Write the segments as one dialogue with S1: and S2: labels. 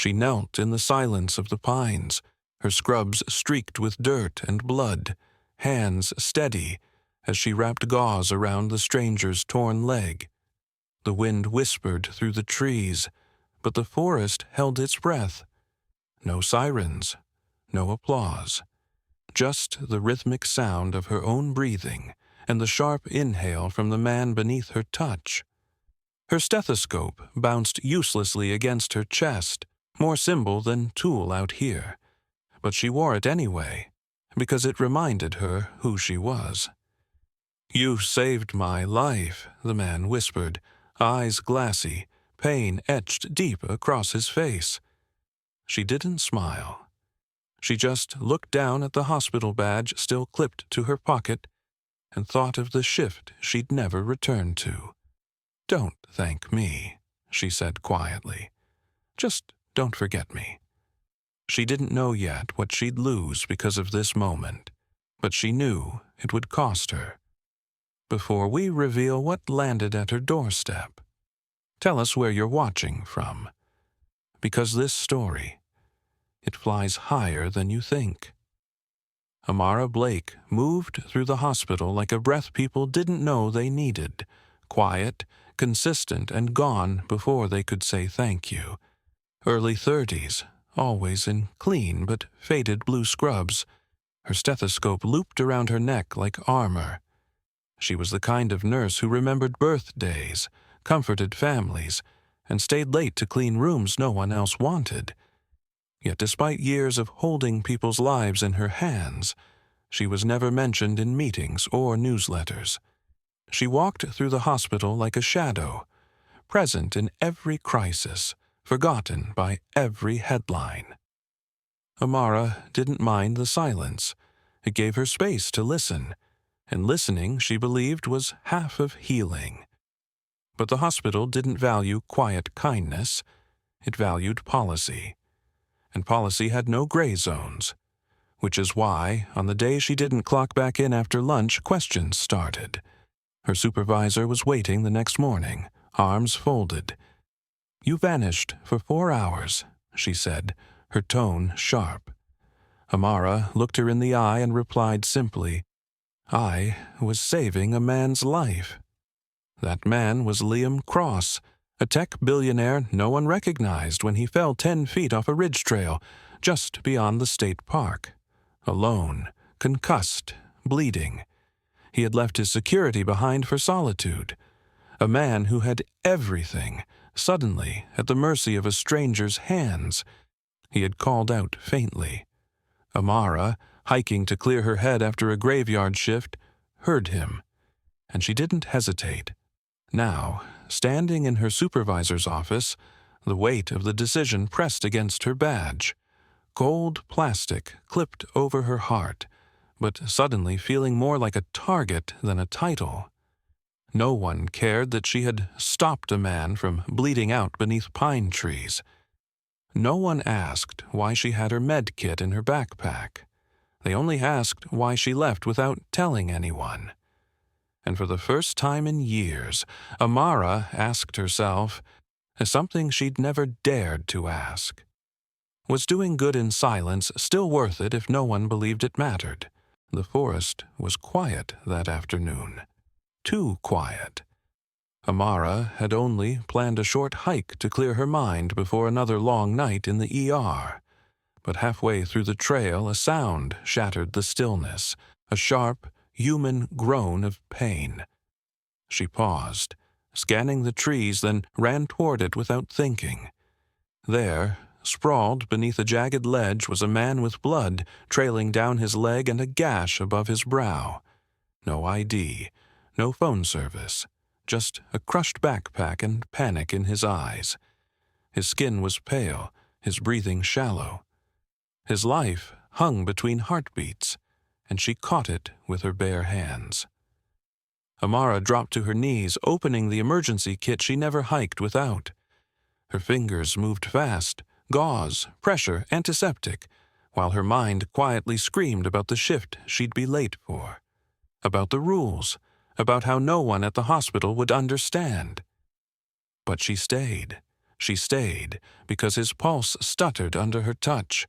S1: She knelt in the silence of the pines, her scrubs streaked with dirt and blood, hands steady as she wrapped gauze around the stranger's torn leg. The wind whispered through the trees, but the forest held its breath. No sirens, no applause, just the rhythmic sound of her own breathing and the sharp inhale from the man beneath her touch. Her stethoscope bounced uselessly against her chest, more symbol than tool out here, but she wore it anyway, because it reminded her who she was. "You saved my life," the man whispered, eyes glassy, pain etched deep across his face. She didn't smile. She just looked down at the hospital badge still clipped to her pocket and thought of the shift she'd never return to. "Don't thank me," she said quietly. "Just don't forget me." She didn't know yet what she'd lose because of this moment, but she knew it would cost her. Before we reveal what landed at her doorstep, tell us where you're watching from, because this story, it flies higher than you think. Amara Blake moved through the hospital like a breath people didn't know they needed, quiet, consistent, and gone before they could say thank you. Early 30s, always in clean but faded blue scrubs, her stethoscope looped around her neck like armor. She was the kind of nurse who remembered birthdays, comforted families, and stayed late to clean rooms no one else wanted. Yet despite years of holding people's lives in her hands, she was never mentioned in meetings or newsletters. She walked through the hospital like a shadow, present in every crisis, forgotten by every headline. Amara didn't mind the silence. It gave her space to listen, and listening, she believed, was half of healing. But the hospital didn't value quiet kindness. It valued policy. And policy had no gray zones, which is why, on the day she didn't clock back in after lunch, questions started. Her supervisor was waiting the next morning, arms folded. "You vanished for 4 hours," she said, her tone sharp. Amara looked her in the eye and replied simply, "I was saving a man's life." That man was Liam Cross, a tech billionaire no one recognized when he fell 10 feet off a ridge trail just beyond the state park. Alone, concussed, bleeding. He had left his security behind for solitude. A man who had everything, suddenly at the mercy of a stranger's hands. He had called out faintly. Amara, hiking to clear her head after a graveyard shift, heard him, and she didn't hesitate. Now, standing in her supervisor's office, the weight of the decision pressed against her badge. Cold plastic clipped over her heart, but suddenly feeling more like a target than a title. No one cared that she had stopped a man from bleeding out beneath pine trees. No one asked why she had her med kit in her backpack. They only asked why she left without telling anyone. And for the first time in years, Amara asked herself something she'd never dared to ask. Was doing good in silence still worth it if no one believed it mattered? The forest was quiet that afternoon. Too quiet. Amara had only planned a short hike to clear her mind before another long night in the ER. But halfway through the trail, a sound shattered the stillness, a sharp, human groan of pain. She paused, scanning the trees, then ran toward it without thinking. There, sprawled beneath a jagged ledge, was a man with blood trailing down his leg and a gash above his brow. No ID, no phone service, just a crushed backpack and panic in his eyes. His skin was pale, his breathing shallow. His life hung between heartbeats, and she caught it with her bare hands. Amara dropped to her knees, opening the emergency kit she never hiked without. Her fingers moved fast, gauze, pressure, antiseptic, while her mind quietly screamed about the shift she'd be late for, about the rules, about how no one at the hospital would understand. But she stayed, She stayed because his pulse stuttered under her touch,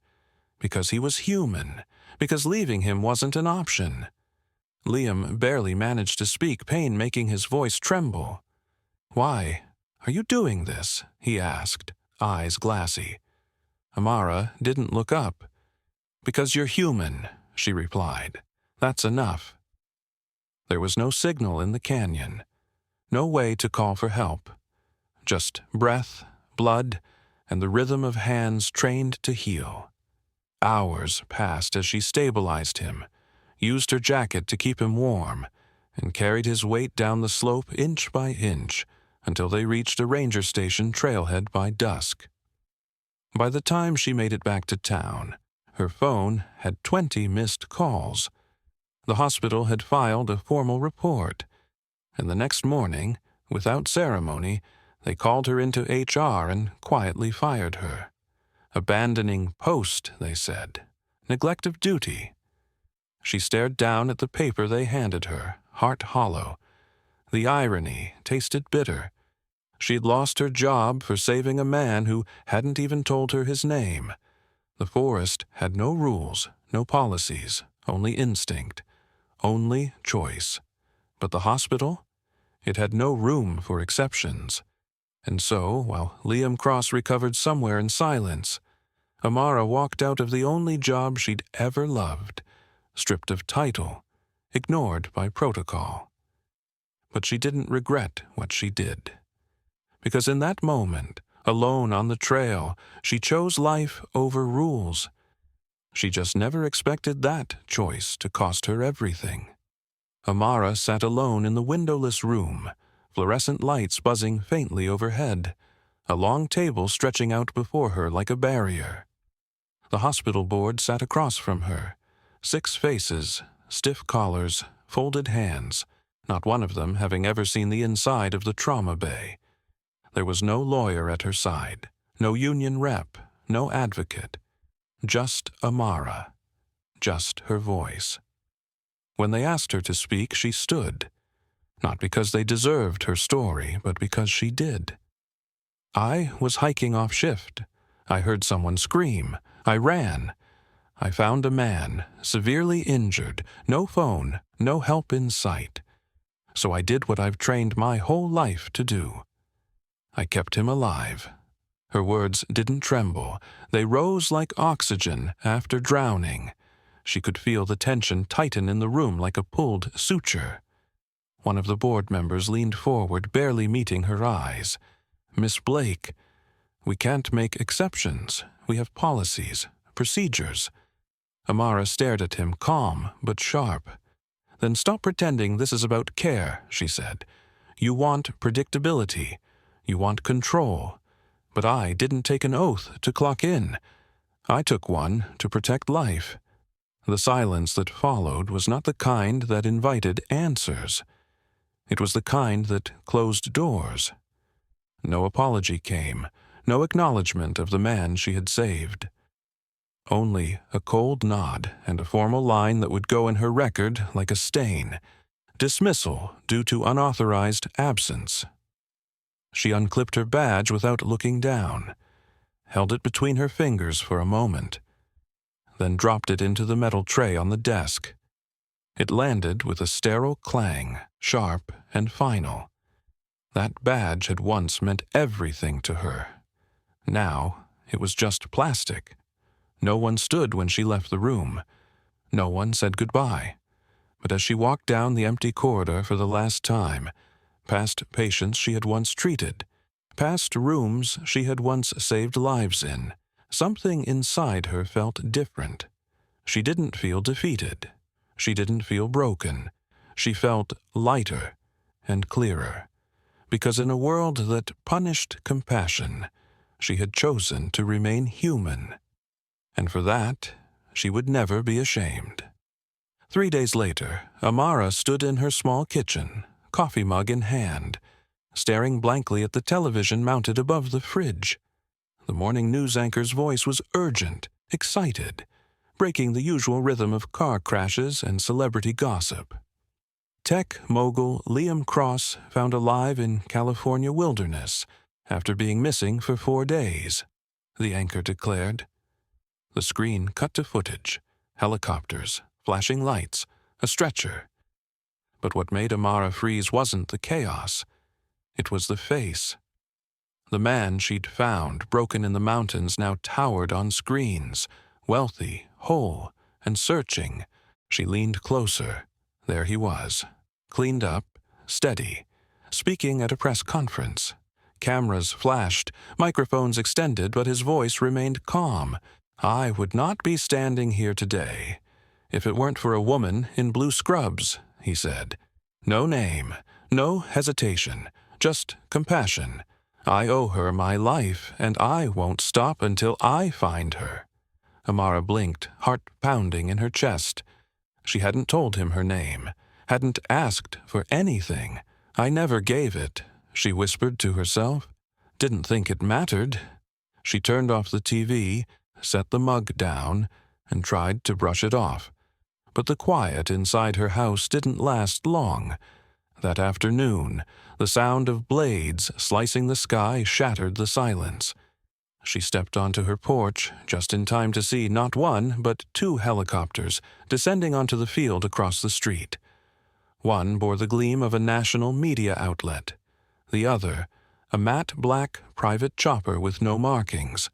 S1: because he was human, because leaving him wasn't an option. Liam barely managed to speak, pain making his voice tremble. "Why are you doing this?" he asked, eyes glassy. Amara didn't look up. "Because you're human," she replied. "That's enough." There was no signal in the canyon, no way to call for help. Just breath, blood, and the rhythm of hands trained to heal. Hours passed as she stabilized him, used her jacket to keep him warm, and carried his weight down the slope inch by inch until they reached a ranger station trailhead by dusk. By the time she made it back to town, her phone had 20 missed calls. The hospital had filed a formal report, and the next morning, without ceremony, they called her into HR and quietly fired her. Abandoning post, they said. Neglect of duty. She stared down at the paper they handed her, heart hollow. The irony tasted bitter. She'd lost her job for saving a man who hadn't even told her his name. The forest had no rules, no policies, only instinct, only choice. But the hospital? It had no room for exceptions. And so, while Liam Cross recovered somewhere in silence, Amara walked out of the only job she'd ever loved, stripped of title, ignored by protocol. But she didn't regret what she did. Because in that moment, alone on the trail, she chose life over rules. She just never expected that choice to cost her everything. Amara sat alone in the windowless room, fluorescent lights buzzing faintly overhead, a long table stretching out before her like a barrier. The hospital board sat across from her, 6 faces, stiff collars, folded hands, not one of them having ever seen the inside of the trauma bay. There was no lawyer at her side, no union rep, no advocate. Just Amara. Just her voice. When they asked her to speak, she stood. Not because they deserved her story, but because she did. "I was hiking off shift. I heard someone scream. I ran. I found a man, severely injured, no phone, no help in sight. So I did what I've trained my whole life to do. I kept him alive." Her words didn't tremble. They rose like oxygen after drowning. She could feel the tension tighten in the room like a pulled suture. One of the board members leaned forward, barely meeting her eyes. "Miss Blake, we can't make exceptions. We have policies, procedures." Amara stared at him, calm but sharp. "Then stop pretending this is about care," she said. "You want predictability. You want control. But I didn't take an oath to clock in. I took one to protect life." The silence that followed was not the kind that invited answers. It was the kind that closed doors. No apology came, no acknowledgement of the man she had saved. Only a cold nod and a formal line that would go in her record like a stain. Dismissal due to unauthorized absence. She unclipped her badge without looking down, held it between her fingers for a moment, then dropped it into the metal tray on the desk. It landed with a sterile clang, sharp and final. That badge had once meant everything to her. Now it was just plastic. No one stood when she left the room. No one said goodbye. But as she walked down the empty corridor for the last time, past patients she had once treated, past rooms she had once saved lives in, something inside her felt different. She didn't feel defeated. She didn't feel broken. She felt lighter and clearer. Because in a world that punished compassion, she had chosen to remain human. And for that, she would never be ashamed. 3 days later, Amara stood in her small kitchen, coffee mug in hand, staring blankly at the television mounted above the fridge. The morning news anchor's voice was urgent, excited, breaking the usual rhythm of car crashes and celebrity gossip. Tech mogul Liam Cross found alive in California wilderness after being missing for 4 days, the anchor declared. The screen cut to footage, helicopters, flashing lights, a stretcher. But what made Amara freeze wasn't the chaos. It was the face. The man she'd found, broken in the mountains, now towered on screens, wealthy, whole, and searching. She leaned closer. There he was, cleaned up, steady, speaking at a press conference. Cameras flashed, microphones extended, but his voice remained calm. "I would not be standing here today if it weren't for a woman in blue scrubs," he said. "No name, no hesitation, just compassion. I owe her my life, and I won't stop until I find her." Amara blinked, heart pounding in her chest. She hadn't told him her name, hadn't asked for anything. "I never gave it," she whispered to herself. "Didn't think it mattered." She turned off the TV, set the mug down, and tried to brush it off. But the quiet inside her house didn't last long. That afternoon, the sound of blades slicing the sky shattered the silence. She stepped onto her porch just in time to see not one, but 2 helicopters descending onto the field across the street. One bore the gleam of a national media outlet. The other, a matte black private chopper with no markings.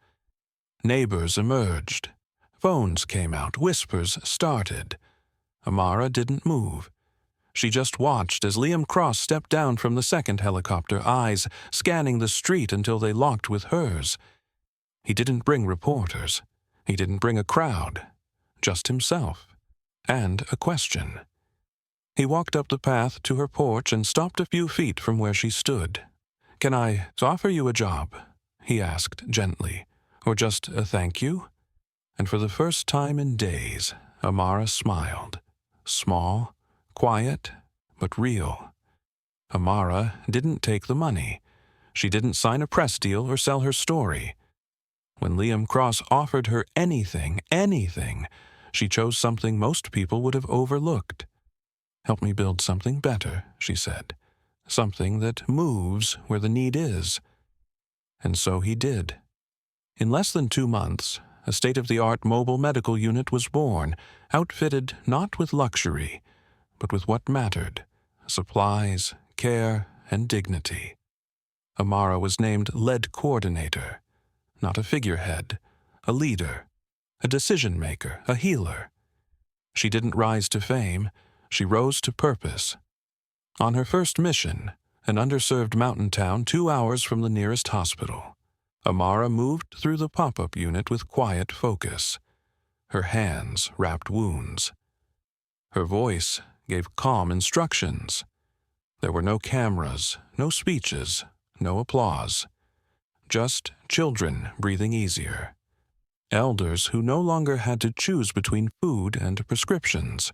S1: Neighbors emerged. Phones came out. Whispers started. Amara didn't move. She just watched as Liam Cross stepped down from the second helicopter, eyes scanning the street until they locked with hers. He didn't bring reporters. He didn't bring a crowd. Just himself. And a question. He walked up the path to her porch and stopped a few feet from where she stood. "Can I offer you a job?" he asked gently. "Or just a thank you?" And for the first time in days, Amara smiled. Small, quiet, but real. Amara didn't take the money. She didn't sign a press deal or sell her story. When Liam Cross offered her anything, she chose something most people would have overlooked. "Help me build something better," she said. "Something that moves where the need is." And so he did. In less than 2 months, a state-of-the-art mobile medical unit was born, outfitted not with luxury, but with what mattered: supplies, care, and dignity. Amara was named lead coordinator, not a figurehead, a leader, a decision-maker, a healer. She didn't rise to fame, she rose to purpose. On her first mission, an underserved mountain town 2 hours from the nearest hospital, Amara moved through the pop-up unit with quiet focus. Her hands wrapped wounds. Her voice gave calm instructions. There were no cameras, no speeches, no applause. Just children breathing easier. Elders who no longer had to choose between food and prescriptions.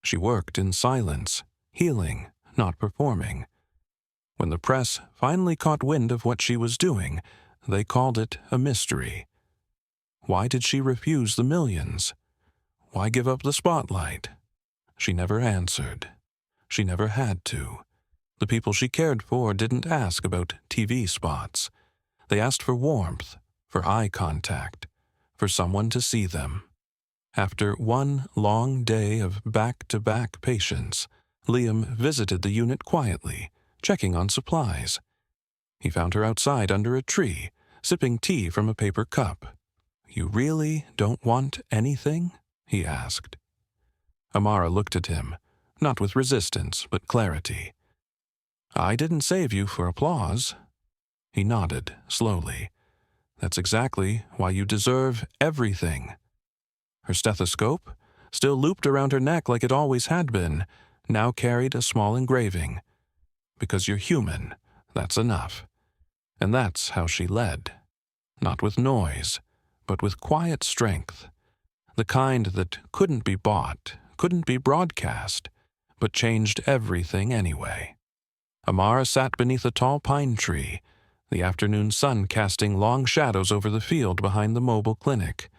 S1: She worked in silence, healing, not performing. When the press finally caught wind of what she was doing, they called it a mystery. Why did she refuse the millions? Why give up the spotlight? She never answered. She never had to. The people she cared for didn't ask about TV spots. They asked for warmth, for eye contact, for someone to see them. After one long day of back-to-back patients, Liam visited the unit quietly, checking on supplies. He found her outside under a tree, sipping tea from a paper cup. "You really don't want anything?" he asked. Amara looked at him, not with resistance, but clarity. "I didn't save you for applause." He nodded, slowly. "That's exactly why you deserve everything." Her stethoscope, still looped around her neck like it always had been, now carried a small engraving. "Because you're human, that's enough." And that's how she led. Not with noise, but with quiet strength. The kind that couldn't be bought, couldn't be broadcast, but changed everything anyway. Amara sat beneath a tall pine tree, the afternoon sun casting long shadows over the field behind the mobile clinic.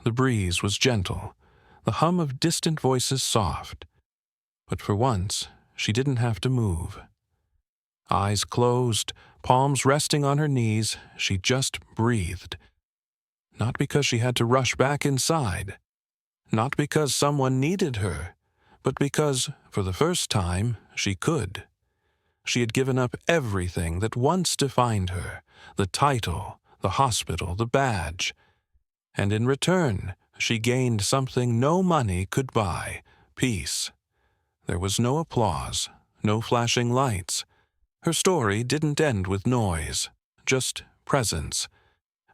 S1: The breeze was gentle, the hum of distant voices soft. But for once, she didn't have to move. Eyes closed, palms resting on her knees, she just breathed. Not because she had to rush back inside. Not because someone needed her, but because, for the first time, she could. She had given up everything that once defined her, the title, the hospital, the badge. And in return, she gained something no money could buy, peace. There was no applause, no flashing lights. Her story didn't end with noise, just presence.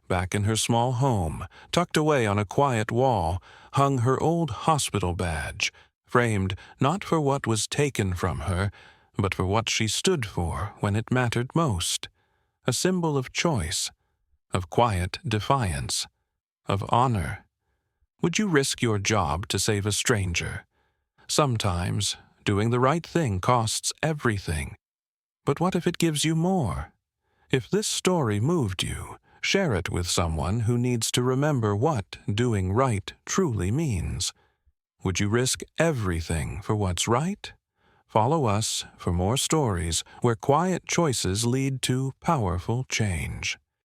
S1: Back in her small home, tucked away on a quiet wall, hung her old hospital badge, framed not for what was taken from her, but for what she stood for when it mattered most. A symbol of choice, of quiet defiance, of honor. Would you risk your job to save a stranger? Sometimes, doing the right thing costs everything. But what if it gives you more? If this story moved you, share it with someone who needs to remember what doing right truly means. Would you risk everything for what's right? Follow us for more stories where quiet choices lead to powerful change.